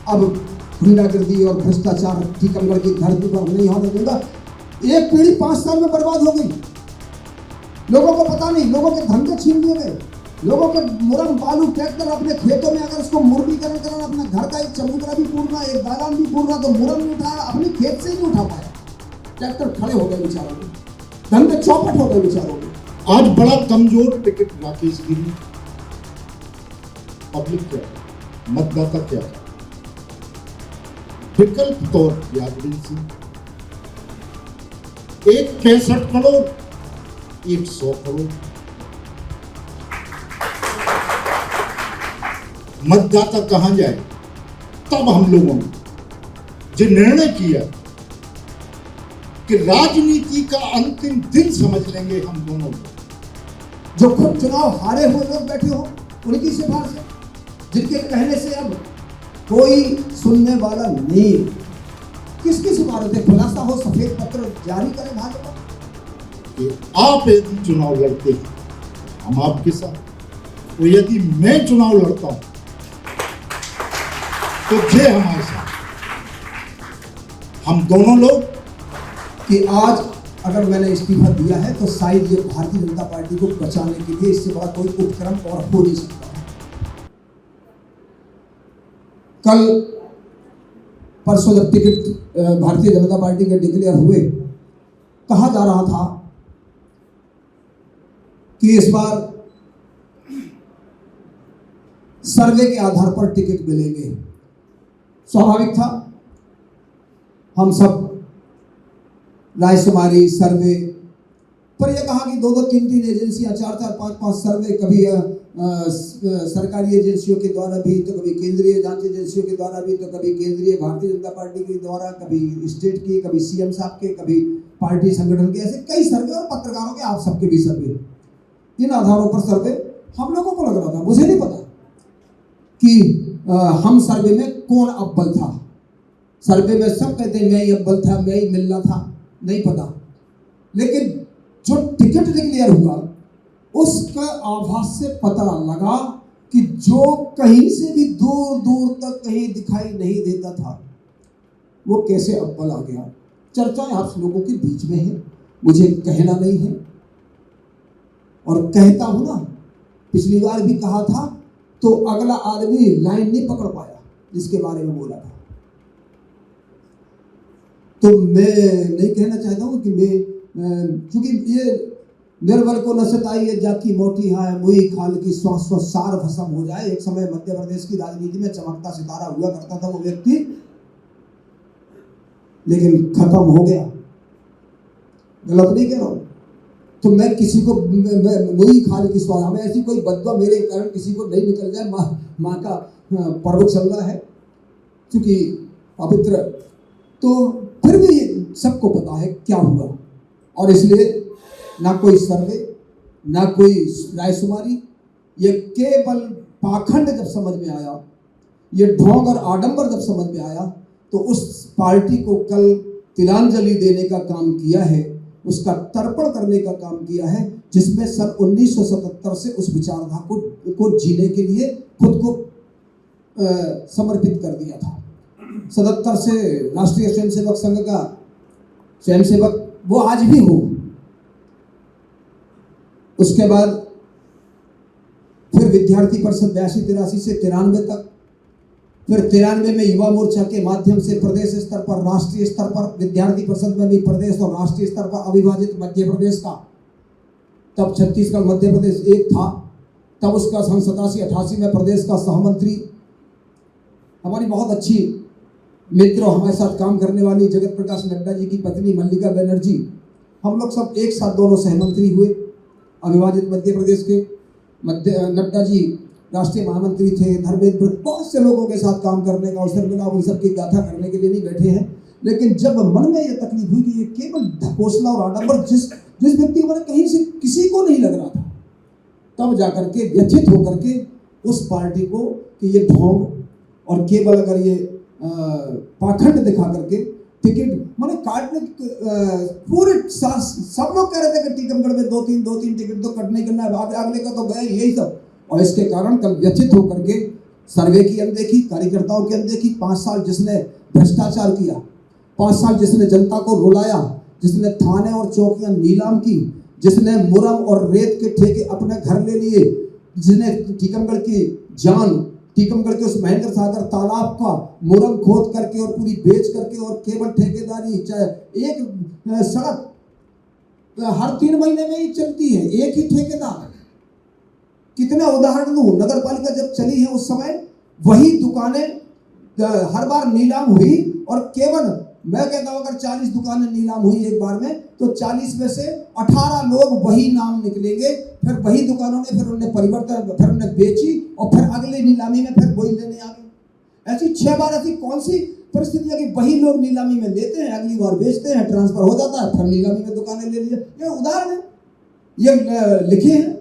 अब गुंडागर्दी और भ्रष्टाचार टीकमगढ़ की धरती पर नहीं होने दूंगा। एक पीढ़ी 5 साल में बर्बाद हो गई। लोगों को पता नहीं, लोगों के धंधे छीन लिए गए, लोगों के मुरम बालू ट्रैक्टर अपने खेतों में अगर उसको मुर्गीकरण करना, अपना घर का एक चबूतरा भी पूरना, एक दालान भी पूरना, तो मुरम नहीं उठाया, अपने खेत से ही नहीं उठा पाया। ट्रैक्टर खड़े हो गए बेचारों के, धंधे चौपट हो गए बेचारों के। आज बड़ा कमजोर टिकट राकेश गिरी। पब्लिक क्या है, मतदाता क्या है, विकल्प तौर यादवीर सिंह 61 करोड़, 100 करोड़। मतदाता कहां जाए? तब हम लोगों ने जो निर्णय किया कि राजनीति का अंतिम दिन समझ लेंगे हम दोनों लोग। जो खुद चुनाव हारे हुए लोग बैठे हो, उनकी सिफारिश है, जिनके कहने से अब कोई सुनने वाला नहीं। किसकी सिफारिश है? खुलासा हो, सफेद पत्र जारी करें भाजपा कि आप यदि चुनाव लड़ते हैं हम आपके साथ, तो यदि मैं चुनाव लड़ता हूं तो जे हमारे साथ, हम दोनों लोग। कि आज अगर मैंने इस्तीफा दिया है तो शायद ये भारतीय जनता पार्टी को बचाने के लिए, इससे बड़ा कोई उपक्रम और हो नहीं सकता। कल परसों जब टिकट भारतीय जनता पार्टी के डिक्लेयर हुए, कहा जा रहा था कि इस बार सर्वे के आधार पर टिकट मिलेंगे। स्वाभाविक था, हम सब रायशुमारी सर्वे पर यह कहा कि 2-2, 3-3 एजेंसियां, 4-4, 5-5 सर्वे, कभी सरकारी एजेंसियों के द्वारा भी, तो कभी केंद्रीय जांच एजेंसियों के द्वारा भी, तो कभी केंद्रीय भारतीय जनता पार्टी के द्वारा, कभी स्टेट की, कभी सीएम साहब के, कभी पार्टी संगठन के, ऐसे कई सर्वे, और पत्रकारों के, आप सबके भी सर्वे। इन आधारों पर सर्वे हम लोगों को लग रहा था, मुझे नहीं पता कि हम सर्वे में कौन अव्वल था। सर्वे में सब कहते हैं मैं ही अव्वल था, मैं ही मिलना था, नहीं पता। लेकिन जो टिकट डिक्लेयर हुआ उसका आभास से पता लगा कि जो कहीं से भी दूर दूर तक कहीं दिखाई नहीं देता था, वो कैसे अव्वल आ गया। चर्चाएं आप लोगों के बीच में है, मुझे कहना नहीं है, और कहता हूं ना, पिछली बार भी कहा था तो अगला आदमी लाइन नहीं पकड़ पाया जिसके बारे में बोला था। तो मैं नहीं कहना चाहता हूं कि मैं, क्योंकि ये निर्बल को नशत आई है, जाकी मोटी है, मुई खाल की श्वास सार भस्म हो जाए। एक समय मध्य प्रदेश की राजनीति में चमकता सितारा हुआ करता था वो व्यक्ति, लेकिन खत्म हो गया। गलत नहीं कह रहा हूं। तो मैं किसी को मुई खाल की श्वास, हमें ऐसी कोई बदवा मेरे कारण किसी को नहीं निकल जाए। माँ का पर्व चल रहा है क्योंकि पवित्र, तो फिर भी सबको पता है क्या हुआ। और इसलिए ना कोई सर्वे, ना कोई रायशुमारी, ये केवल पाखंड जब समझ में आया, ये ढोंग और आडंबर जब समझ में आया, तो उस पार्टी को कल तिलांजलि देने का काम किया है, उसका तर्पण करने का काम किया है, जिसमें सन 1977 से उस विचारधारा को जीने के लिए खुद को समर्पित कर दिया था। 77 से राष्ट्रीय स्वयंसेवक संघ का स्वयंसेवक वो आज भी हूँ। उसके बाद फिर विद्यार्थी परिषद 82-83 से 93 तक, फिर 93 में युवा मोर्चा के माध्यम से प्रदेश स्तर पर, राष्ट्रीय स्तर पर, विद्यार्थी परिषद में भी प्रदेश और राष्ट्रीय स्तर पर अविभाजित मध्य प्रदेश का, तब छत्तीसगढ़ मध्य प्रदेश एक था, तब उसका सन 87-88 में प्रदेश का सहमंत्री, हमारी बहुत अच्छी मित्र, हमारे साथ काम करने वाली जगत प्रकाश नड्डा जी की पत्नी मल्लिका बनर्जी, हम लोग सब एक साथ दोनों सहमंत्री हुए अविभाजित मध्य प्रदेश के। नड्डा जी राष्ट्रीय महामंत्री थे, धर्मेंद्र, बहुत से लोगों के साथ काम करने का अवसर मिला। उन सबकी गाथा करने के लिए नहीं बैठे हैं, लेकिन जब मन में यह तकलीफ हुई कि ये केवल ढकोसला और आडंबर जिस व्यक्ति को कहीं से किसी को नहीं लग रहा था, तब जाकर के व्यथित होकर के उस पार्टी को कि ये ढोंग और केवल अगर ये पाखंड दिखा करके टिकट माने काटने, पूरे सब लोग कह रहे थे कि टीकमगढ़ में 2-3 टिकट तो कटने करना है, अगले का तो गए यही सब। और इसके कारण कल व्यथित होकर के सर्वे की अनदेखी, कार्यकर्ताओं की अनदेखी, 5 साल जिसने भ्रष्टाचार किया, 5 साल जिसने जनता को रुलाया, जिसने थाने और चौकियां नीलाम की, जिसने मुरम और रेत के ठेके अपने घर ले लिए, जिसने टीकमगढ़ की जान, टीकमगढ़ के उस महेंद्र सागर तालाब का मुरम खोद करके और पूरी बेच करके और केवल ठेकेदारी, चाहे एक सड़क हर 3 महीने में ही चलती है, एक ही ठेकेदार। कितने उदाहरण दूं, नगर पालिका जब चली है उस समय वही दुकानें हर बार नीलाम हुई और केवल मैं कहता हूं अगर 40 दुकानें नीलाम हुई एक बार में तो 40 में से 18 लोग वही नाम निकलेंगे, फिर वही दुकानों ने फिर उन्हें परिवर्तन, फिर उन्हें बेची और फिर अगले नीलामी में फिर वही लेने आ गए। ऐसी 6 बार ऐसी कौन सी परिस्थिति है कि वही लोग नीलामी में लेते हैं, अगली बार बेचते हैं, ट्रांसफर हो जाता है, फिर नीलामी में दुकानें ले लीजिए। ये उदाहरण है, ये लिखे हैं,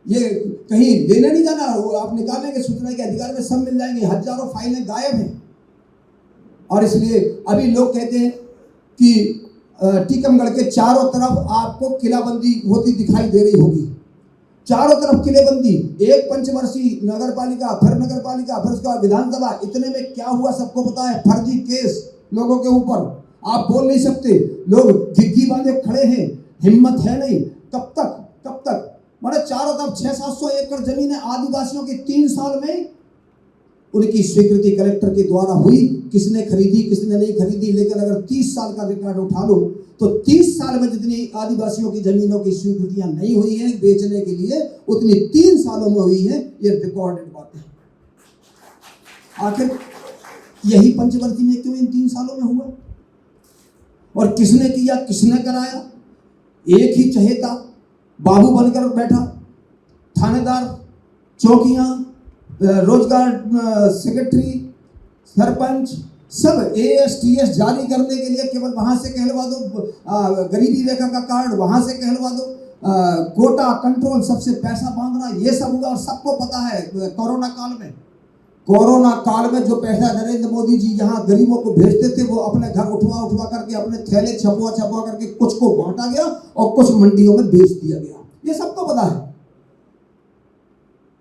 ये कहीं लेने नहीं जाना, आप निकालेंगे सूचना के अधिकार में सब मिल जाएंगे, हजारों फाइलें गायब हैं। और इसलिए अभी लोग कहते हैं कि टीकमगढ़ के चारों तरफ आपको किलाबंदी होती दिखाई दे रही होगी, चारों तरफ किलेबंदी, एक पंचवर्षीय नगर पालिका, फिर नगर पालिका, फिर उसका विधानसभा, इतने में क्या हुआ सबको पता है। फर्जी केस लोगों के ऊपर, आप बोल नहीं सकते, लोग घिग्गी बांधे खड़े हैं, हिम्मत है नहीं। कब तक माने चारों तरफ 600-700 एकड़ जमीन है आदिवासियों की, 3 साल में उनकी स्वीकृति कलेक्टर के द्वारा हुई। किसने खरीदी किसने नहीं खरीदी, लेकिन अगर 30 साल का रिकॉर्ड उठा लो तो 30 साल में जितनी आदिवासियों की जमीनों की स्वीकृतियां नहीं हुई हैं बेचने के लिए, उतनी 3 सालों में हुई है। ये रिकॉर्डेड बात है। आखिर यही पंचवर्ती में क्यों इन 3 सालों में हुआ और किसने किया किसने कराया? एक ही चहेता बाबू बनकर बैठा, थानेदार, चौकियां, रोजगार सेक्रेटरी, सरपंच, सब ASTS जारी करने के लिए केवल वहां से कहलवा दो, गरीबी रेखा का कार्ड वहां से कहलवा दो, कोटा कंट्रोल, सबसे पैसा बांधना, ये सब हुआ। और सबको पता है कोरोना काल में जो पैसा नरेंद्र मोदी जी यहाँ गरीबों को भेजते थे वो अपने घर उठवा करके अपने थैले छपवा करके कुछ को बांटा गया और कुछ मंडियों में बेच दिया गया, ये सबको पता है।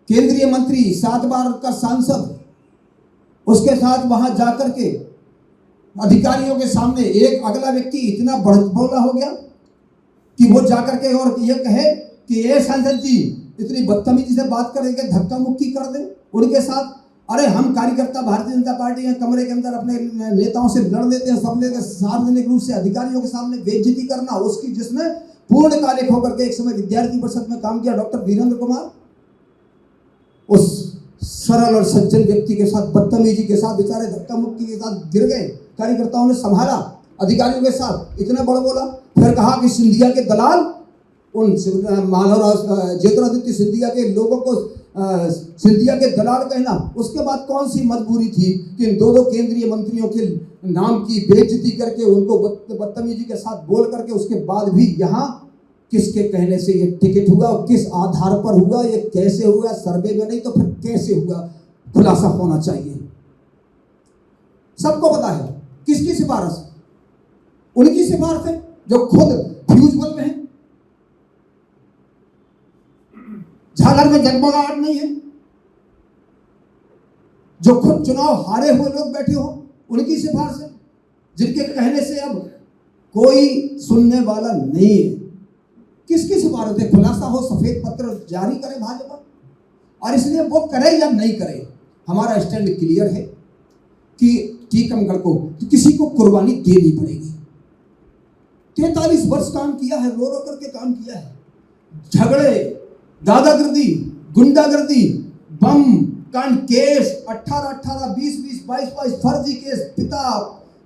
केंद्रीय मंत्री, 7 बार का सांसद, उसके साथ वहां जाकर के अधिकारियों के सामने एक अगला व्यक्ति इतना बड़बोला हो गया कि वो जाकर के और ये कहे कि ये सांसद जी इतनी बदतमीजी से बात करेंगे, धक्का मुक्की कर दे उनके साथ। अरे हम कार्यकर्ता भारतीय जनता पार्टी के कमरे के अंदर अपने नेताओं से लड़ लेते हैं, सब लेकर सार्वजनिक रूप से अधिकारियों के सामने बेइज्जती करना, उसकी जिसने पूर्णकालिक होकर के एक समय विद्यार्थी परिषद में काम किया, डॉक्टर वीरेंद्र कुमार, उस सरल और सज्जन व्यक्ति के साथ बदतमीजी के साथ बेचारे धक्का मुक्की के साथ गिर गए। कार्यकर्ताओं ने संभाला, अधिकारियों के साथ इतना बड़ा बोला, फिर कहा कि सिंधिया के दलाल, उन माधवराव ज्योतिरादित्य सिंधिया के लोगों को सिंधिया के दलाल कहना। उसके बाद कौन सी मजबूरी थी कि इन 2 केंद्रीय मंत्रियों के नाम की बेइज्जती करके उनको बदतमीजी के साथ बोल करके उसके बाद भी यहाँ किसके कहने से ये टिकट हुआ और किस आधार पर हुआ, ये कैसे हुआ, सर्वे में नहीं तो फिर कैसे हुआ, खुलासा होना चाहिए। सबको पता है किसकी सिफारिश, उनकी सिफारिश है जो खुद फ्यूजबल में है, झालर में जगमगाहट नहीं है, जो खुद चुनाव हारे हुए लोग बैठे हो उनकी सिफारिश है, जिनके कहने से अब कोई सुनने वाला नहीं है। किसकी सिफारिश है? खुलासा हो, सफेद पत्र जारी करे भाजपा। और इसलिए वो करे या नहीं करे, हमारा स्टैंड क्लियर है कि टीकमगढ़ को तो किसी को कुर्बानी देनी पड़ेगी। 43 वर्ष काम किया है, रो रो करके काम किया है, झगड़े, दादागिरी, गुंडागर्दी, बम कांड केस, 18-18, 20-20, 22-22 फर्जी केस, पिता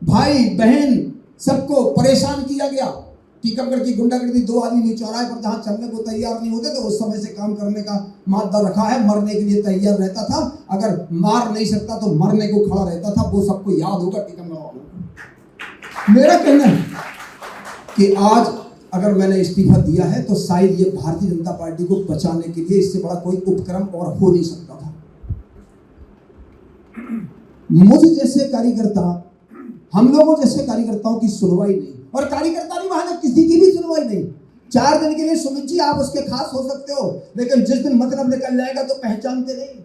भाई बहन सबको परेशान किया गया। टीकमगढ़ की गुंडागर्दी, 2 आदमी चौराहे पर जहां चलने को तैयार नहीं होते तो उस समय से काम करने का मादा रखा है, मरने के लिए तैयार रहता था, अगर मार नहीं सकता तो मरने को खड़ा रहता था, वो सबको याद होगा टीकमगढ़ वालों को। मेरा कहना है कि आज अगर मैंने इस्तीफा दिया है तो शायद ये भारतीय जनता पार्टी को बचाने के लिए, इससे बड़ा कोई उपक्रम और हो नहीं सकता था। मुझ जैसे कार्यकर्ता, हम लोगों जैसे कार्यकर्ताओं की सुनवाई नहीं, और कार्यकर्ता नहीं वहां किसी की भी सुनवाई नहीं। 4 दिन के लिए सुमित जी आप उसके खास हो सकते हो, लेकिन जिस दिन मतलब निकल जाएगा तो पहचानते नहीं।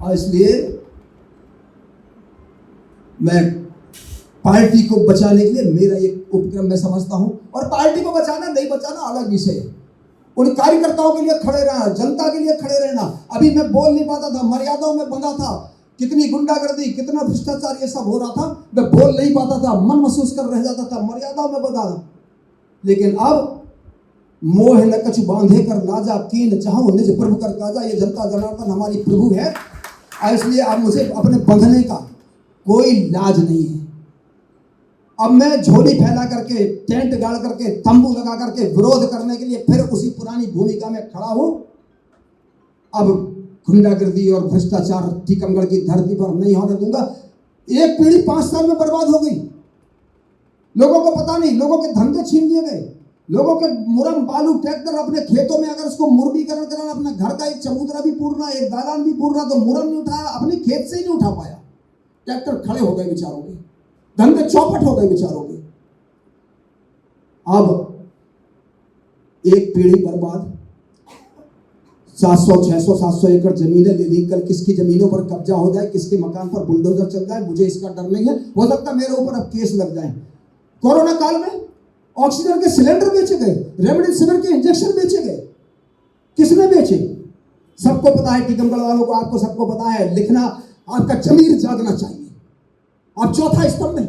और इसलिए मैं पार्टी को बचाने के लिए मेरा एक उपक्रम मैं समझता हूं, और पार्टी को बचाना नहीं बचाना अलग विषय है। उन कार्यकर्ताओं के लिए खड़े रहना, जनता के लिए खड़े रहना। अभी मैं बोल नहीं पाता था, मर्यादाओं में बंधा था, कितनी गुंडागर्दी, कितना भ्रष्टाचार ये सब हो रहा था, मैं बोल नहीं पाता था, मन महसूस कर रह जाता था, मर्यादाओं में बंधा था। लेकिन अब मोह न कछु बांधे कर लाजा, कीन चाहूं निज प्रभु कर काजा। ये जनता जनार्दन हमारी प्रभु है, और इसलिए अब मुझे अपने बंधने का कोई लाज नहीं है। अब मैं झोली फैला करके, टेंट गाड़ करके, तंबू लगा करके विरोध करने के लिए फिर उसी पुरानी भूमिका में खड़ा हूं। अब गुंडागर्दी और भ्रष्टाचार टीकमगढ़ की धरती पर नहीं होने दूंगा। एक पीढ़ी 5 साल में बर्बाद हो गई, लोगों को पता नहीं, लोगों के धंधे छीन लिए गए, लोगों के मुरम बालू ट्रैक्टर अपने खेतों में, अगर उसको मुर्गीकरण कराना, अपना घर का एक चबूतरा भी पूरना, एक दालान भी पूरना, तो मुरम नहीं उठाया, अपने खेत से ही नहीं उठा पाया। ट्रैक्टर खड़े हो गए बेचारों के, धंधे चौपट हो गए बेचारों के। अब एक पीढ़ी बर्बाद, 700, 600, 700 एकड़ जमीनें ले ली, कल किसकी जमीनों पर कब्जा हो जाए, किसके मकान पर बुलडोजर चल जाए, मुझे इसका डर नहीं है। हो सकता है मेरे ऊपर अब केस लग जाए। कोरोना काल में ऑक्सीजन के सिलेंडर बेचे गए, रेमडेसिविर के इंजेक्शन बेचे गए, किसने बेचे? सबको पता है, टीकमगढ़ वालों को, आपको सबको पता है। लिखना, आपका जमीर जागना चाहिए। आप चौथा स्तंभ में,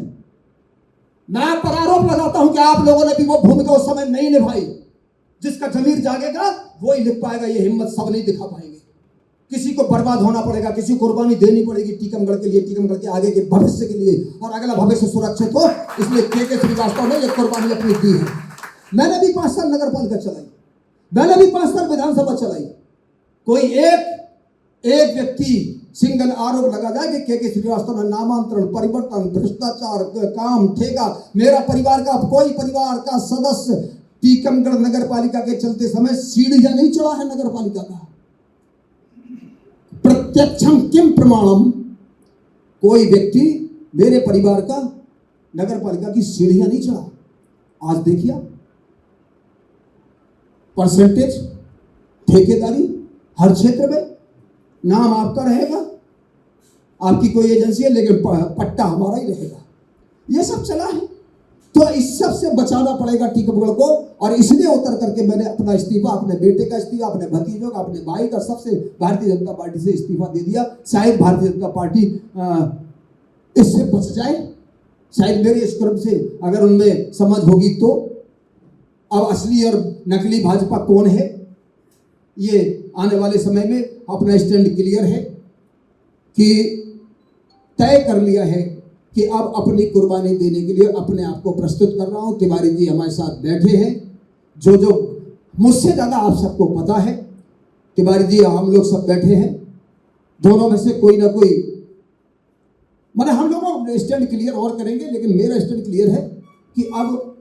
मैं पर आरोप लगाता हूं कि आप लोगों ने भी वो भूमिका उस समय नहीं निभाई। जिसका जमीर जागेगा वो ही लिख पाएगा, ये हिम्मत सब नहीं दिखा पाएंगे। किसी को बर्बाद होना पड़ेगा, किसी को कुर्बानी देनी पड़ेगी टीकमगढ़ के लिए, टीकमगढ़ के आगे के भविष्य के लिए, और अगला भविष्य सुरक्षित हो। इसलिए के श्रीवास्तव ने ये कुर्बानी अपनी दी है। मैंने भी 5 साल नगर पालिका चलाई, मैंने भी 5 साल विधानसभा चलाई। कोई एक व्यक्ति सिंगल आरोप लगा जाए कि के श्रीवास्तव ने नामांतरण, परिवर्तन, भ्रष्टाचार, काम, ठेका, मेरा परिवार का कोई परिवार का सदस्य टीकमगढ़ नगर पालिका के चलते समय सीढ़ियां नहीं चढ़ा है नगर पालिका का। प्रत्यक्षम किम प्रमाणम, कोई व्यक्ति मेरे परिवार का नगर पालिका की सीढ़ियां नहीं चढ़ा। आज देखिए परसेंटेज, ठेकेदारी हर क्षेत्र में, नाम आपका रहेगा, आपकी कोई एजेंसी है, लेकिन पट्टा हमारा ही रहेगा। ये सब चला है, तो इस सब से बचाना पड़ेगा टीकमगढ़ को। और इसलिए उतर करके मैंने अपना इस्तीफा, अपने बेटे का इस्तीफा, अपने भतीजों का, अपने भाई का, सबसे भारतीय जनता पार्टी से इस्तीफा दे दिया। शायद भारतीय जनता पार्टी इससे बच जाए, शायद मेरे इस क्रम से अगर उनमें समझ होगी तो। अब असली और नकली भाजपा कौन है, ये आने वाले समय में अपना स्टैंड क्लियर है कि तय कर लिया है कि अब अपनी कुर्बानी देने के लिए अपने आप को प्रस्तुत कर रहा हूं। तिवारी जी हमारे साथ बैठे हैं, जो मुझसे ज़्यादा आप सबको पता है। तिवारी जी, हम लोग सब बैठे हैं, दोनों में से कोई ना कोई, मतलब हम लोग स्टैंड क्लियर और करेंगे, लेकिन मेरा स्टैंड क्लियर है कि अब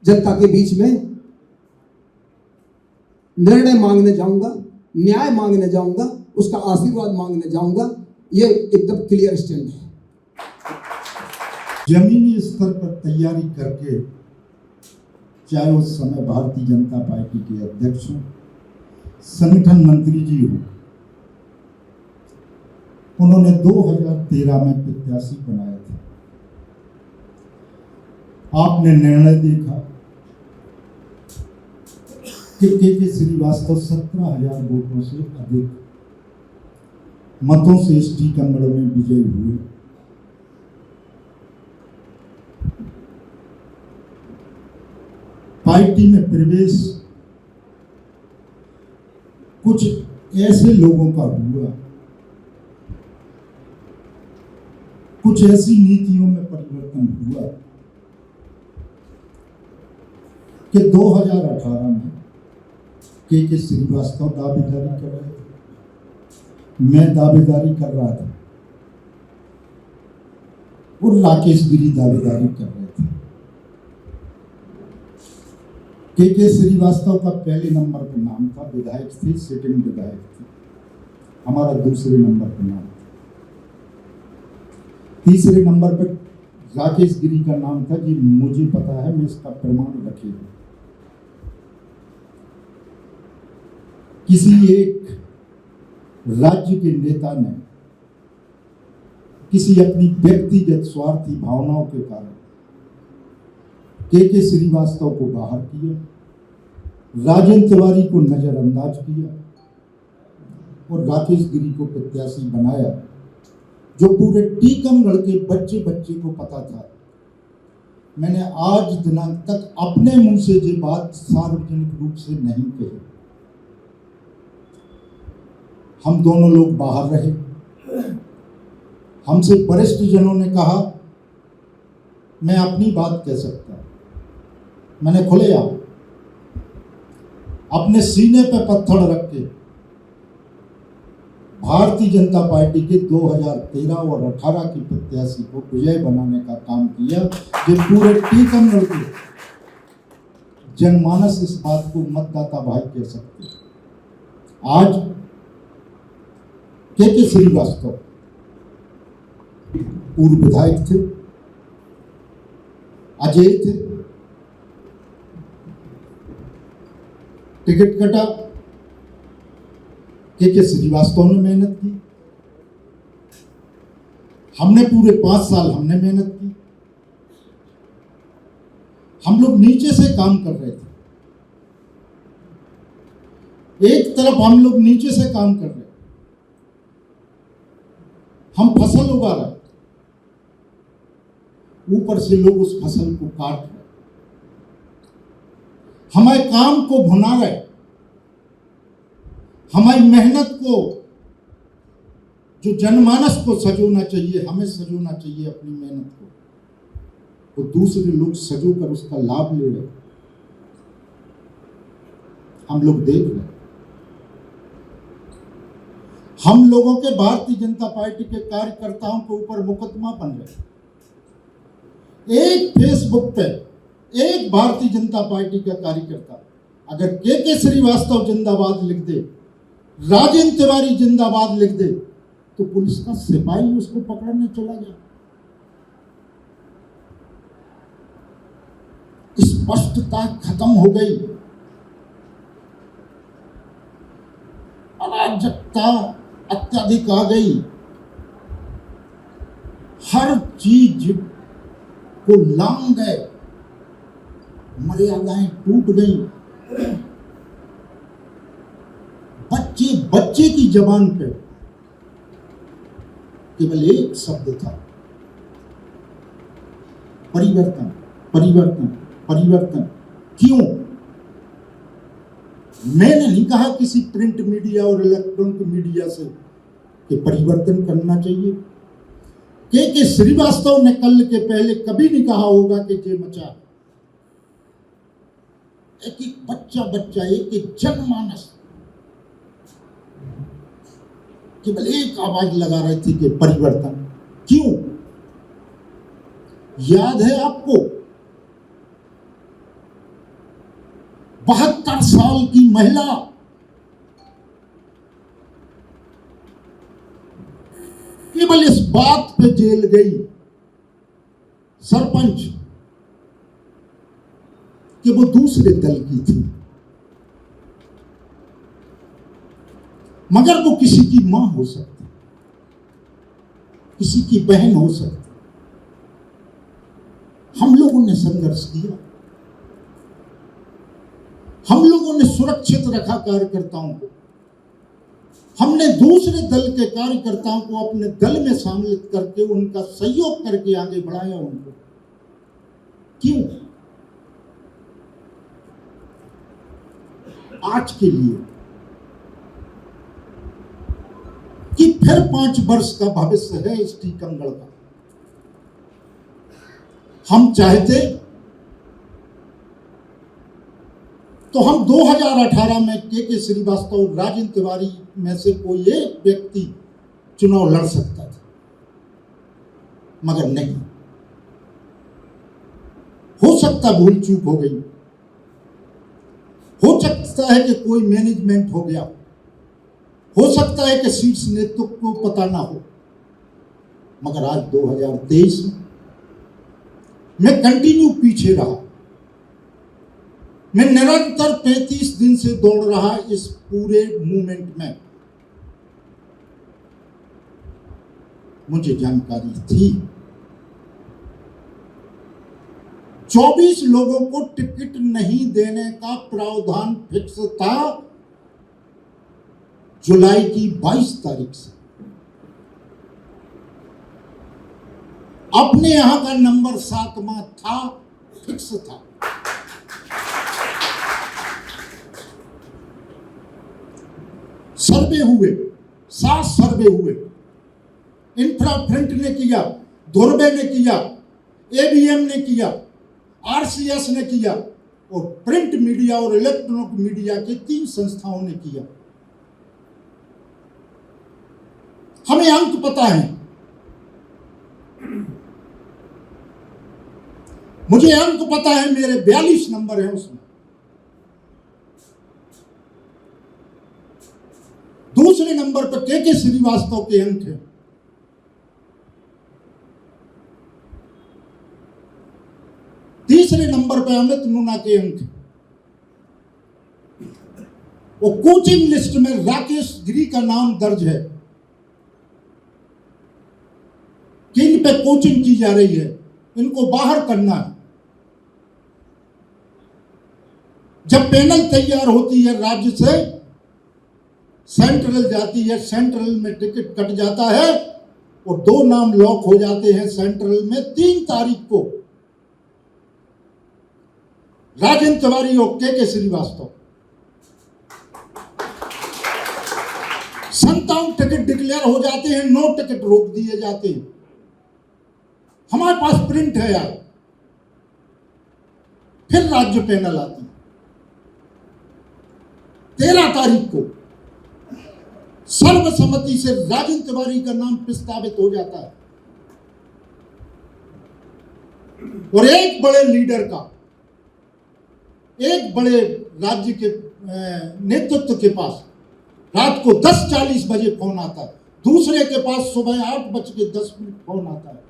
जनता के बीच में निर्णय मांगने जाऊंगा, न्याय मांगने जाऊंगा, उसका आशीर्वाद मांगने जाऊंगा। ये एकदम क्लियर स्टैंड है। जमीनी स्तर पर तैयारी करके, चाहे उस समय भारतीय जनता पार्टी के अध्यक्ष हों, संगठन मंत्री जी हो, उन्होंने 2013 में प्रत्याशी बनाया था। आपने निर्णय देखा कि के श्रीवास्तव 17,000 वोटों से अधिक मतों से इस टीकमगढ़ में विजयी हुए। पार्टी में प्रवेश कुछ ऐसे लोगों का हुआ, कुछ ऐसी नीतियों में परिवर्तन हुआ कि 2018 में के श्रीवास्तव दावेदारी कर रहे थे, मैं दावेदारी कर रहा था, और राकेश गिरी दावेदारी कर रहे थे। के श्रीवास्तव का पहले नंबर पर नाम था, विधायक थे, सिटिंग विधायक थे। हमारा दूसरे नंबर पर नाम था। तीसरे नंबर पर राकेश गिरी का नाम था। जी मुझे पता है, मैं इसका प्रमाण रखे हूं। किसी एक राज्य के नेता ने किसी अपनी व्यक्तिगत स्वार्थी भावनाओं के कारण के श्रीवास्तव को बाहर किया, राजेंद्र तिवारी को नजरअंदाज किया और राकेश गिरी को प्रत्याशी बनाया, जो पूरे टीकमगढ़ के बच्चे बच्चे को पता था। मैंने आज दिनांक तक अपने मुंह से ये बात सार्वजनिक रूप से नहीं कही। हम दोनों लोग बाहर रहे, हमसे वरिष्ठ जनों ने कहा मैं अपनी बात कह सकता हूं। मैंने खुलेआम अपने सीने पे पत्थर रख के भारतीय जनता पार्टी के 2013 और 18 की प्रत्याशी को विजय बनाने का काम किया। जो पूरे टीकमगढ़ के जनमानस इस बात को मतदाता भाई कह सकते हैं। आज के श्रीवास्तव पूर्व विधायक थे, अजय थे, टिकट कटा, के श्रीवास्तव ने मेहनत की, हमने पूरे 5 साल हमने मेहनत की। हम लोग नीचे से काम कर रहे थे, एक तरफ हम लोग नीचे से काम कर रहे थे, हम फसल उगा रहे, ऊपर से लोग उस फसल को काट रहे, हमारे काम को भुना रहे, हमारी मेहनत को, जो जनमानस को सजोना चाहिए, हमें सजोना चाहिए अपनी मेहनत को, तो दूसरे लोग सजो कर उसका लाभ ले रहे। हम लोग देख रहे हैं, हम लोगों के भारतीय जनता पार्टी के कार्यकर्ताओं के ऊपर मुकदमा बन रहे। एक फेसबुक पे एक भारतीय जनता पार्टी का कार्यकर्ता अगर के श्रीवास्तव जिंदाबाद लिख दे, राजेंद्र तिवारी जिंदाबाद लिख दे, तो पुलिस का सिपाही उसको पकड़ने चला गया। स्पष्टता खत्म हो गई, अराजकता अत्यधिक आ गई, हर चीज को लांग गए, मर्यादाएं टूट गई। बच्चे बच्चे की जबान पे केवल एक शब्द था, परिवर्तन परिवर्तन परिवर्तन। क्यों? मैंने नहीं कहा किसी प्रिंट मीडिया और इलेक्ट्रॉनिक मीडिया से कि परिवर्तन करना चाहिए। के श्रीवास्तव ने कल के पहले कभी नहीं कहा होगा कि जे मचा। एक एक बच्चा बच्चा, एक एक जनमानस केवल एक आवाज लगा रहे थे कि परिवर्तन। क्यों? याद है आपको 72 साल की महिला केवल इस बात पे जेल गई, सरपंच, कि वो दूसरे दल की थी, मगर वो किसी की मां हो सकती, किसी की बहन हो सकती। हम लोगों ने संघर्ष किया, हम लोगों ने सुरक्षित रखा कार्यकर्ताओं को, हमने दूसरे दल के कार्यकर्ताओं को अपने दल में शामिल करके उनका सहयोग करके आगे बढ़ाया उनको। क्यों? आज के लिए कि फिर 5 वर्ष का भविष्य है इस टीकमगढ़ का। हम चाहते तो हम 2018 में के श्रीवास्तव, राजेंद्र तिवारी में से कोई एक व्यक्ति चुनाव लड़ सकता था, मगर नहीं। हो सकता भूल चूक हो गई, हो सकता है कि कोई मैनेजमेंट हो गया, हो सकता है कि शीर्ष नेतृत्व को पता ना हो, मगर आज 2023 में कंटिन्यू पीछे रहा। मैं निरंतर 35 दिन से दौड़ रहा इस पूरे मूवमेंट में। मुझे जानकारी थी। 24 लोगों को टिकट नहीं देने का प्रावधान फिक्स था जुलाई की 22 तारीख से। अपने यहां का नंबर 7वां था, फिक्स था। सर्वे हुए, 7 सर्वे हुए। इंफ्राफ्रंट ने किया, धुर्वे ने किया, एबीएम ने किया, आरसीएस ने किया और प्रिंट मीडिया और इलेक्ट्रॉनिक मीडिया के 3 संस्थाओं ने किया। हमें अंक पता है, मुझे अंक पता है, मेरे 42 नंबर है उसमें। दूसरे नंबर पर के श्रीवास्तव के अंक है। तीसरे नंबर पर अमित नूना के अंक। वो कोचिंग लिस्ट में राकेश गिरी का नाम दर्ज है। किन पे कोचिंग की जा रही है, इनको बाहर करना है। जब पैनल तैयार होती है राज्य से, सेंट्रल जाती है, सेंट्रल में टिकट कट जाता है और 2 नाम लॉक हो जाते हैं सेंट्रल में। 3 तारीख को राजेंद्र तिवारी और के श्रीवास्तव। 57 टिकट डिक्लेयर हो जाते हैं, 9 टिकट रोक दिए जाते हैं। हमारे पास प्रिंट है यार। फिर राज्य पैनल आती है। 13 तारीख को सर्वसम्मति से राजेंद्र तिवारी का नाम प्रस्तावित हो जाता है और एक बड़े लीडर का, एक बड़े राज्य के नेतृत्व के पास रात को 10:40 बजे फोन आता है, दूसरे के पास सुबह 8:10 फोन आता है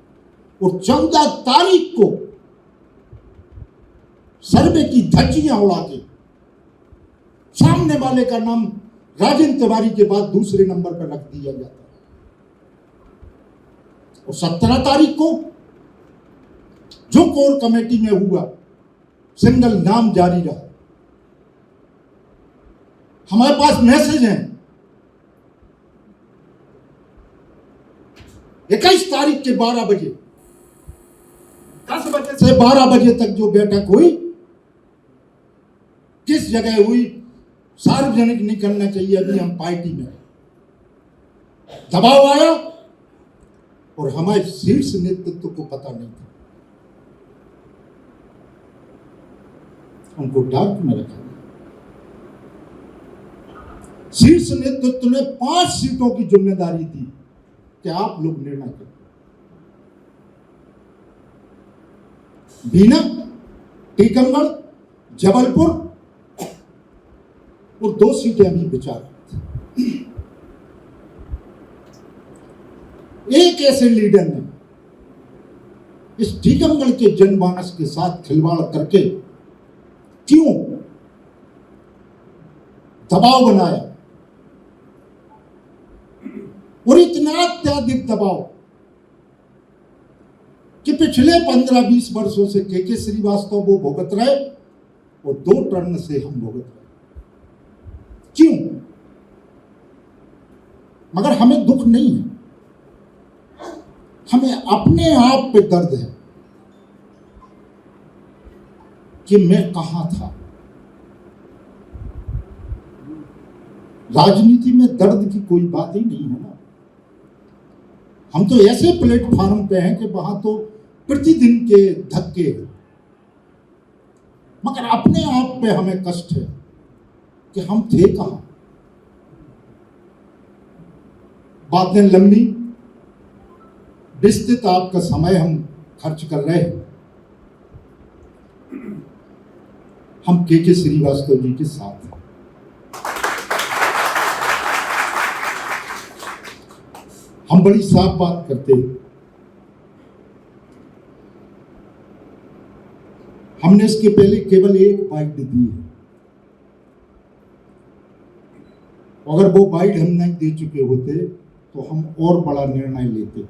और 14 तारीख को सर्वे की धज्जियां उड़ा के सामने वाले का नाम राजेंद्र तिवारी के बाद दूसरे नंबर पर रख दिया जाता है। और 17 तारीख को जो कोर कमेटी में हुआ, सिंगल नाम जारी रहा। हमारे पास मैसेज है। 21 तारीख के 12 बजे, 10 बजे से 12 बजे तक जो बैठक हुई, किस जगह हुई, सार्वजनिक नहीं करना चाहिए, अभी हम पार्टी में। दबाव आया और हमारे शीर्ष नेतृत्व को पता नहीं था, उनको डार्क में रखा। शीर्ष नेतृत्व ने 5 सीटों की जिम्मेदारी दी कि आप लोग निर्णय करें। बीना, टीकमगढ़, जबलपुर और 2 सीटें अभी विचार। एक ऐसे लीडर ने इस टीकमगढ़ के जनमानस के साथ खिलवाड़ करके क्यों दबाव बनाया, और इतना अत्यधिक दबाव कि पिछले 15-20 वर्षों से के श्रीवास्तव वो भुगत रहे और 2 टर्न से हम भुगत रहे। क्यों? मगर हमें दुख नहीं है, हमें अपने आप पे दर्द है कि मैं कहां था। राजनीति में दर्द की कोई बात ही नहीं है ना। हम तो ऐसे प्लेटफॉर्म पे हैं कि वहां तो प्रतिदिन के धक्के हैं, मगर अपने आप पे हमें कष्ट है कि हम थे कहां। बातें लंबी, विस्तृत आपका समय हम खर्च कर रहे हैं। हम के श्रीवास्तव जी के साथ हैं। हम बड़ी साफ बात करते हैं। हमने इसके पहले केवल एक बाइट दी है। अगर वो बाइट हम नहीं दे चुके होते तो हम और बड़ा निर्णय लेते।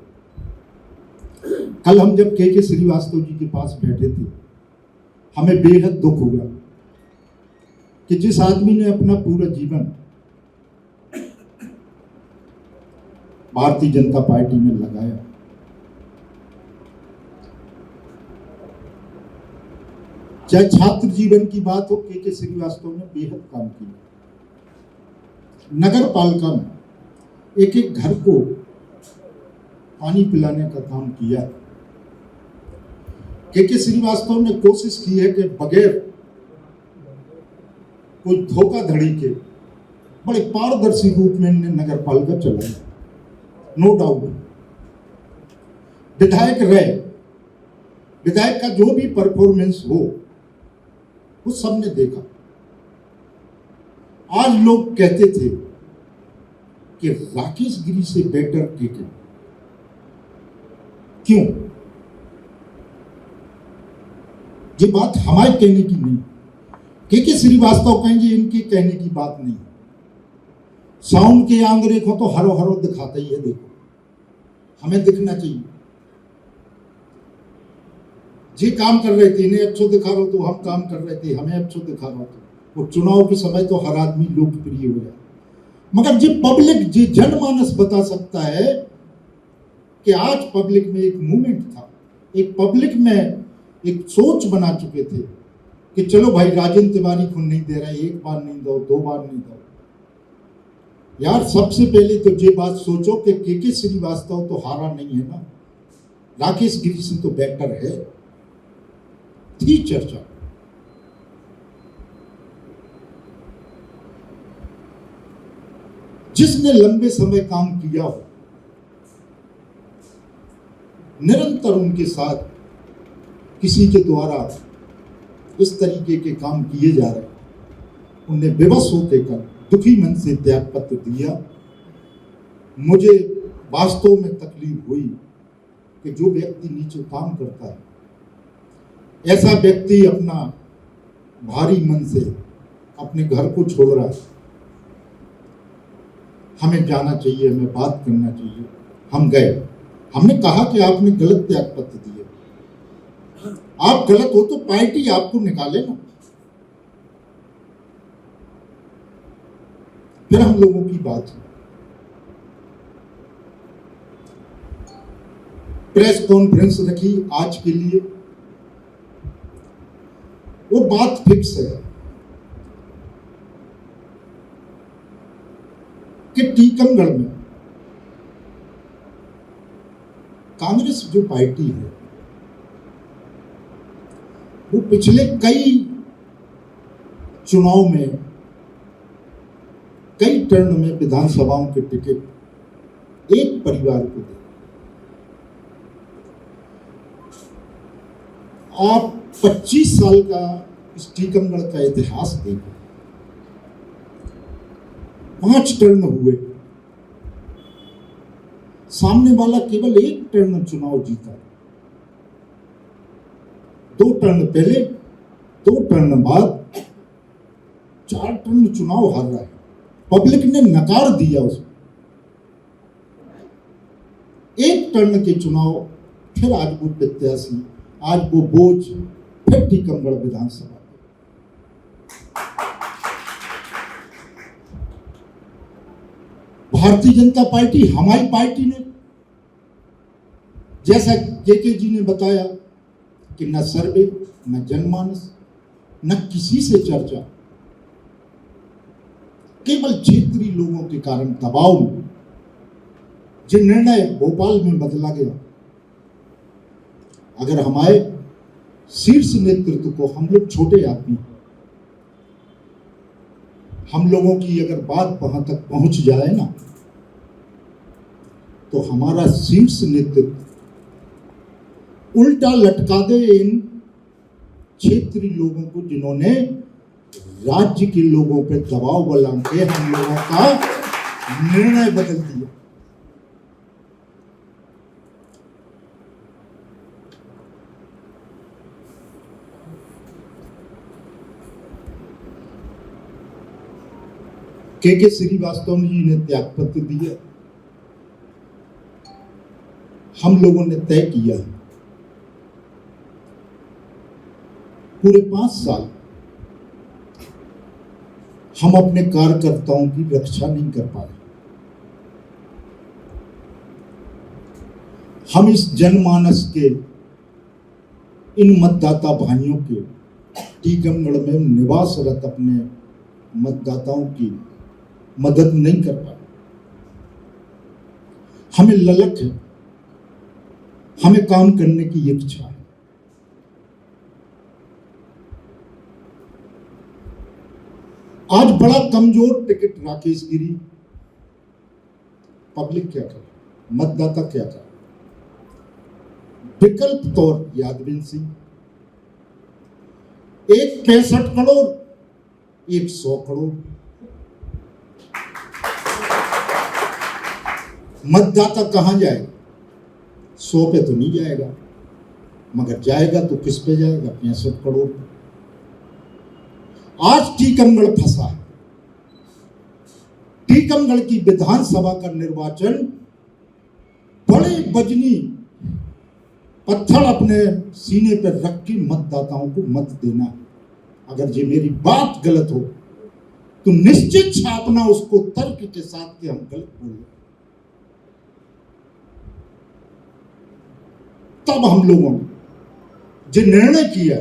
कल हम जब के श्रीवास्तव जी के पास बैठे थे, हमें बेहद दुख हुआ कि जिस आदमी ने अपना पूरा जीवन भारतीय जनता पार्टी में लगाया, चाहे छात्र जीवन की बात हो, के श्रीवास्तव ने बेहद काम किया। नगर पालिका में एक एक घर को पानी पिलाने का काम किया। के श्रीवास्तव ने कोशिश की है कि बगैर कोई धोखाधड़ी के बड़े पारदर्शी रूप में नगर पालिका चलाया। नो डाउट विधायक रहे, विधायक का जो भी परफॉर्मेंस हो वो सबने देखा। आज लोग कहते थे कि राकेश गिरी से बेटर के क्यों? ये बात हमारे कहने की नहीं, के श्रीवास्तव कहेंगे इनके कहने की बात नहीं। साउंड के आंगरे को तो हरो हरो दिखाता ही है। देखो, हमें दिखना चाहिए। जे काम कर रहे थे इन्हें अच्छो दिखा रहा तो हम काम कर रहे थे, हमें अच्छो दिखा रहा था। वो चुनाव के समय तो हर आदमी लोकप्रिय हो जाए, मगर जे पब्लिक जे जनमानस बता सकता है कि आज पब्लिक में एक मूवमेंट था, एक पब्लिक में एक सोच बना चुके थे कि चलो भाई राजेंद्र तिवारी को नहीं दे रहा है, एक बार नहीं दो, दो बार नहीं दो। यार सबसे पहले तो ये बात सोचो कि के श्रीवास्तव तो हारा नहीं है ना, राकेश गिरी से तो बेटर है। थी चर्चा, जिसने लंबे समय काम किया हो, निरंतर उनके साथ किसी के द्वारा इस तरीके के काम किए जा रहे, उन्हें विवश होकर कर दुखी मन से त्यागपत्र दिया। मुझे वास्तव में तकलीफ हुई कि जो व्यक्ति नीचे काम करता है, ऐसा व्यक्ति अपना भारी मन से अपने घर को छोड़ रहा है। हमें जाना चाहिए, हमें बात करना चाहिए। हम गए, हमने कहा कि आपने गलत त्यागपत्र दिए, आप गलत हो तो पार्टी आपको निकाले ना। फिर हम लोगों की बात हुई, प्रेस कॉन्फ्रेंस रखी आज के लिए। वो बात फिक्स है कि टीकमगढ़ में कांग्रेस जो पार्टी है वो पिछले कई चुनाव में, कई टर्न में विधानसभाओं के टिकट एक परिवार को दे। आप 25 साल का इस टीकमगढ़ का इतिहास देखो, 5 टर्न हुए, सामने वाला केवल एक टर्न चुनाव जीता। 2 टर्न पहले, 2 टर्न बाद 4 टर्न चुनाव हार रहा है। पब्लिक ने नकार दिया उसको। एक टर्न के चुनाव, फिर आज वो प्रत्याशी, आज वो बोझ, फिर टीकमगढ़ विधानसभा। भारतीय जनता पार्टी, हमारी पार्टी ने, जैसा के जी ने बताया कि न सर्वे, न जनमानस, न किसी से चर्चा, केवल क्षेत्रीय लोगों के कारण दबाव में जो निर्णय भोपाल में बदला गया। अगर हमारे शीर्ष नेतृत्व को, हम लोग छोटे आदमी, हम लोगों की अगर बात वहां तक पहुंच जाए ना, तो हमारा शीर्ष नेतृत्व उल्टा लटका दे इन क्षेत्रीय लोगों को, जिन्होंने राज्य के लोगों पर दबाव बना के हम लोगों का निर्णय बदल दिया। के श्रीवास्तव जी ने त्यागपत्र दिया। हम लोगों ने तय किया पूरे 5 साल हम अपने कार्यकर्ताओं की रक्षा नहीं कर पाए। हम इस जनमानस के इन मतदाता भाइयों के टीकमगढ़ में निवासरत अपने मतदाताओं की मदद नहीं कर पाए। हमें ललक है, हमें काम करने की इच्छा है। आज बड़ा कमजोर टिकट राकेश गिरी, पब्लिक क्या करे, मतदाता क्या करे। विकल्प तौर यादविंद सिंह, एक 65 करोड़, एक 100 करोड़। मतदाता कहां जाएगा? 100 पे तो नहीं जाएगा, मगर जाएगा तो किस पे जाएगा? 65 करोड़। आज टीकमगढ़ फंसा है। टीकमगढ़ की विधानसभा का निर्वाचन बड़े वजनी पत्थर अपने सीने पर रख के मतदाताओं को मत देना। अगर ये मेरी बात गलत हो तो निश्चित छापना उसको तर्क के साथ कि हम गलत बोले। तब हम लोगों ने जो निर्णय किया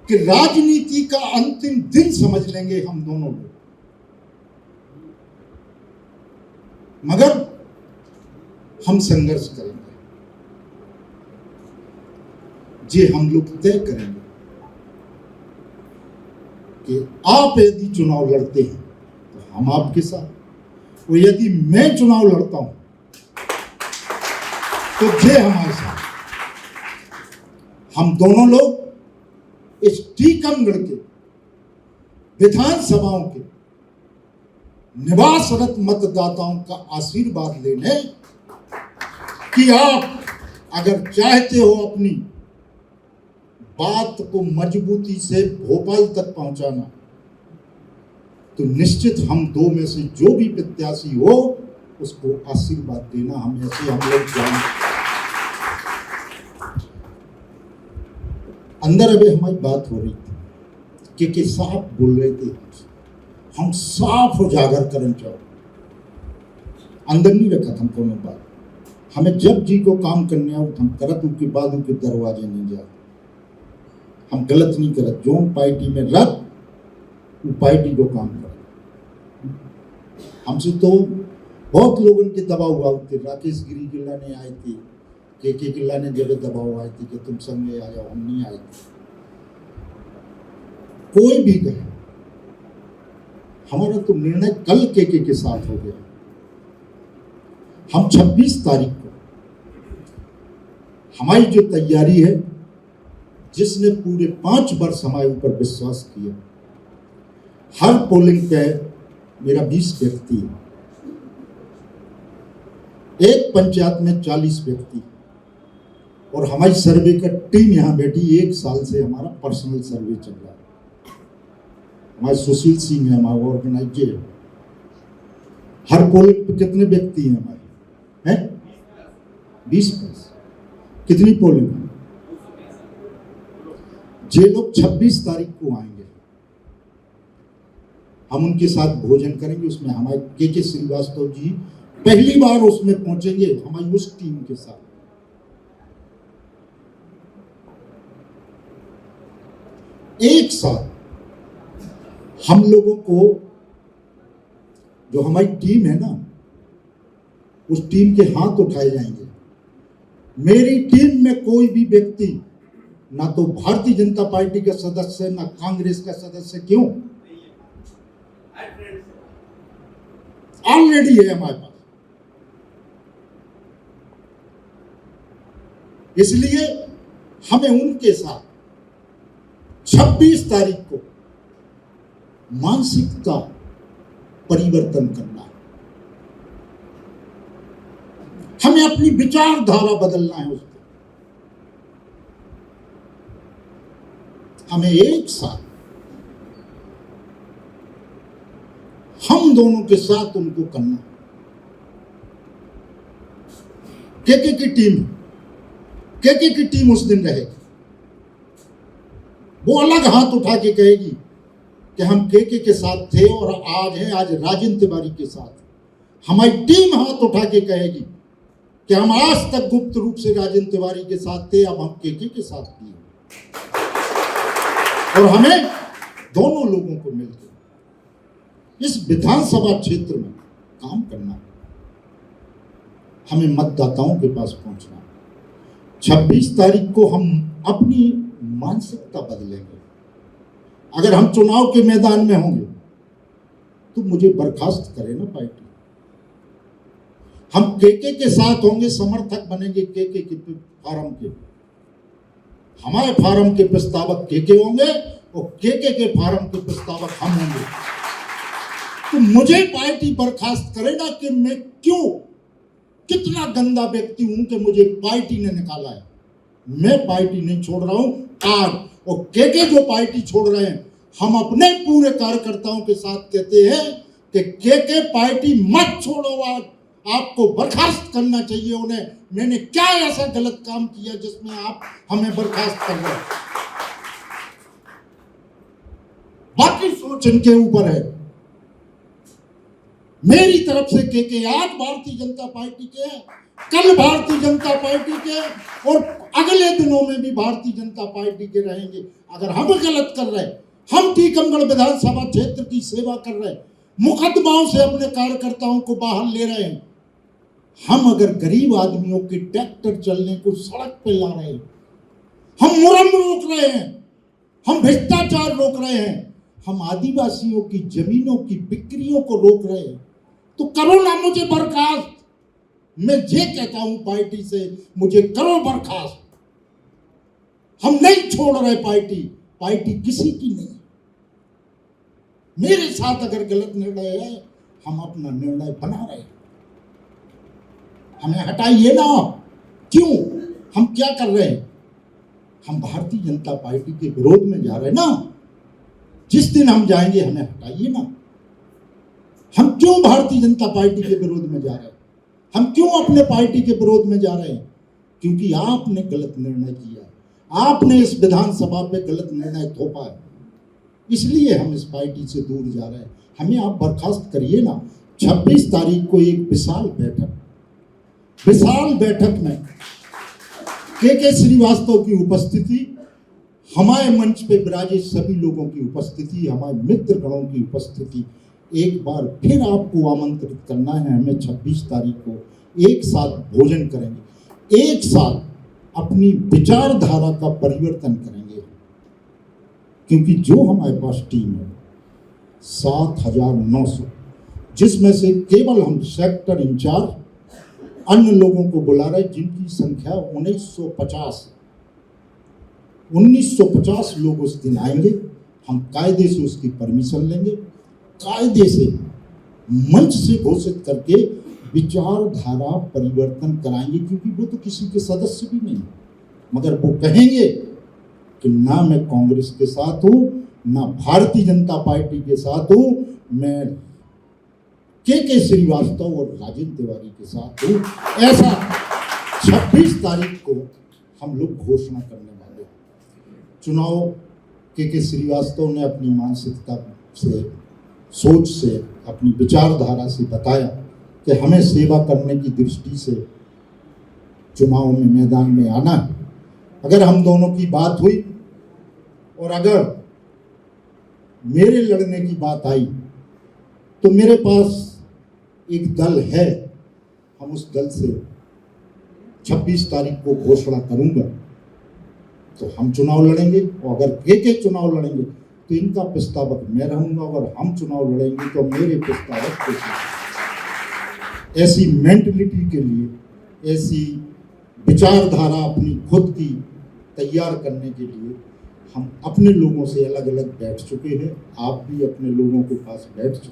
कि राजनीति का अंतिम दिन समझ लेंगे हम दोनों लोग, मगर हम संघर्ष करेंगे। ये हम लोग तय करेंगे कि आप यदि चुनाव लड़ते हैं तो हम आपके साथ, और यदि मैं चुनाव लड़ता हूं तो ये हमारे साथ। हम दोनों लोग इस टीकमगढ़ के विधानसभाओं के निवासरत मतदाताओं का आशीर्वाद लेने कि आप अगर चाहते हो अपनी बात को मजबूती से भोपाल तक पहुंचाना, तो निश्चित हम दो में से जो भी प्रत्याशी हो उसको आशीर्वाद देना। हम ऐसे हम लोग जाएंगे। अंदर अभी हमारी बात हो रही थी कि साफ बोल रहे थे, हम साफ उजागर करना चाहो, अंदर नहीं रखा था कोनो बात। हमें जब जी को काम करने आओ हम करत उसके बाद उनके दरवाजे नहीं जाते। हम गलत नहीं करत, जो पार्टी में रख वो पार्टी को काम कर। हमसे तो बहुत लोगों के दबाव हुआ थे। राकेश गिरी गिल्ला ने आए थे, के गिल्ला ने जब दबाव आए थे कि तुम संग आ जाओ, हम नहीं आए थे। कोई भी कहे, हमारा तो निर्णय कल के साथ हो गया। हम 26 तारीख को हमारी जो तैयारी है, जिसने पूरे 5 वर्ष हमारे ऊपर विश्वास किया, हर पोलिंग पे मेरा 20 व्यक्ति है, एक पंचायत में 40 व्यक्ति, और हमारी सर्वे का टीम यहाँ बैठी 1 साल से हमारा पर्सनल सर्वे चल रहा है। हमारे सुशील सिंह है हमारा ऑर्गेनाइजर। हर पोलिंग पे कितने व्यक्ति हैं हमारे? हैं 20-20। कितनी पोलिंग है? जे लोग 26 तारीख को आएंगे, हम उनके साथ भोजन करेंगे। उसमें हमारे के श्रीवास्तव जी पहली बार उसमें पहुंचेंगे हमारी उस टीम के साथ। एक साथ हम लोगों को, जो हमारी टीम है ना, उस टीम के हाथ उठाए जाएंगे। मेरी टीम में कोई भी व्यक्ति ना तो भारतीय जनता पार्टी का सदस्य, ना कांग्रेस का सदस्य। क्यों? ऑलरेडी है हमारे पास। इसलिए हमें उनके साथ 26 तारीख को मानसिकता परिवर्तन करना है। हमें अपनी विचारधारा बदलना है। उसको हमें एक साथ, हम दोनों के साथ उनको करना। के की टीम उस दिन रहेगी। वो अलग हाथ उठा के कहेगी कि हम के साथ थे और आज हैं, आज राजेंद्र तिवारी के साथ। हमारी टीम हाथ उठा के कहेगी कि हम आज तक गुप्त रूप से राजेंद्र तिवारी के साथ थे, अब हम के साथ भी हैं। और हमें दोनों लोगों को मिलकर इस विधानसभा क्षेत्र में काम करना, हमें मतदाताओं के पास पहुंचना। 26 तारीख को हम अपनी मानसिकता बदलेंगे। अगर हम चुनाव के मैदान में होंगे तो मुझे बर्खास्त करे ना पार्टी। हम के साथ होंगे, समर्थक बनेंगे के फार्म के। हमारे फार्म के प्रस्तावक के होंगे और के फार्म के प्रस्तावक हम होंगे। तो मुझे पार्टी बर्खास्त करेगा कि मैं क्यों, कितना गंदा व्यक्ति हूं कि मुझे पार्टी ने निकाला है। मैं पार्टी नहीं छोड़ रहा हूं आज, और के जो पार्टी छोड़ रहे हैं, हम अपने पूरे कार्यकर्ताओं के साथ कहते हैं कि के पार्टी मत छोड़ो, आज आपको बर्खास्त करना चाहिए उन्हें। मैंने क्या ऐसा गलत काम किया जिसमें आप हमें बर्खास्त कर रहे हैं? बाकी सोच इनके ऊपर है। मेरी तरफ से के आज भारतीय जनता पार्टी के हैं, कल भारतीय जनता पार्टी के, और अगले दिनों में भी भारतीय जनता पार्टी के रहेंगे। अगर हम गलत कर रहे हैं, हम टीकमगढ़ विधानसभा क्षेत्र की सेवा कर रहे हैं, मुकदमाओं से अपने कार्यकर्ताओं को बाहर ले रहे हैं, हम अगर गरीब आदमियों के ट्रैक्टर चलने को सड़क पर ला रहे हैं, हम मुरम रोक रहे हैं, हम भ्रष्टाचार रोक रहे हैं, हम आदिवासियों की जमीनों की बिक्रियों को रोक रहे हैं, तो करो ना मुझे बर्खास्त। मैं ये कहता हूं पार्टी से, मुझे करो बर्खास्त। हम नहीं छोड़ रहे पार्टी, पार्टी किसी की नहीं। मेरे साथ अगर गलत निर्णय है, हम अपना निर्णय बना रहे हैं, हमें हटाइए ना। क्यों? हम क्या कर रहे हैं? हम भारतीय जनता पार्टी के विरोध में जा रहे हैं ना। जिस दिन हम जाएंगे, हमें हटाइए ना। हम क्यों भारतीय जनता पार्टी के विरोध में जा रहे हैं? हम क्यों अपने पार्टी के विरोध में जा रहे हैं? क्योंकि आपने गलत निर्णय किया, आपने इस विधानसभा पे गलत निर्णय थोपा है, इसलिए हम इस पार्टी से दूर जा रहे हैं। हमें आप बर्खास्त करिए ना। 26 तारीख को एक विशाल बैठक में के श्रीवास्तव की उपस्थिति, हमारे मंच पे विराजित सभी लोगों की उपस्थिति, हमारे मित्र गणों की उपस्थिति, एक बार फिर आपको आमंत्रित करना है। हमें 26 तारीख को एक साथ भोजन करेंगे, एक साथ अपनी विचारधारा का परिवर्तन करेंगे। क्योंकि जो हमारे पास टीम है 7,900, जिसमें से केवल हम सेक्टर इंचार्ज अन्य लोगों को बुला रहे, जिनकी संख्या 1950 लोग उस दिन आएंगे। हम कायदे से उसकी परमिशन लेंगे, कायदे से मंच से घोषित करके विचारधारा परिवर्तन कराएंगे। क्योंकि वो तो किसी के सदस्य भी नहीं, मगर वो कहेंगे कि ना मैं कांग्रेस के साथ हूं, ना भारतीय जनता पार्टी के साथ हूं, मैं के श्रीवास्तव और राजेंद्र तिवारी के साथ हूं। ऐसा 26 तारीख को हम लोग घोषणा करने वाले। चुनाव के श्रीवास्तव ने अपनी मानसिकता से, सोच से, अपनी विचारधारा से बताया कि हमें सेवा करने की दृष्टि से चुनाव में मैदान में आना है। अगर हम दोनों की बात हुई और अगर मेरे लड़ने की बात आई, तो मेरे पास एक दल है। हम उस दल से 26 तारीख को घोषणा करूंगा, तो हम चुनाव लड़ेंगे। और अगर के चुनाव लड़ेंगे तो इनका प्रस्तावक मैं रहूंगा, और हम चुनाव लड़ेंगे तो मेरे प्रस्तावक को। ऐसी मेंटलिटी के लिए, ऐसी विचारधारा अपनी खुद की तैयार करने के लिए हम अपने लोगों से अलग अलग बैठ चुके हैं। आप भी अपने लोगों के पास बैठ चुके हैं।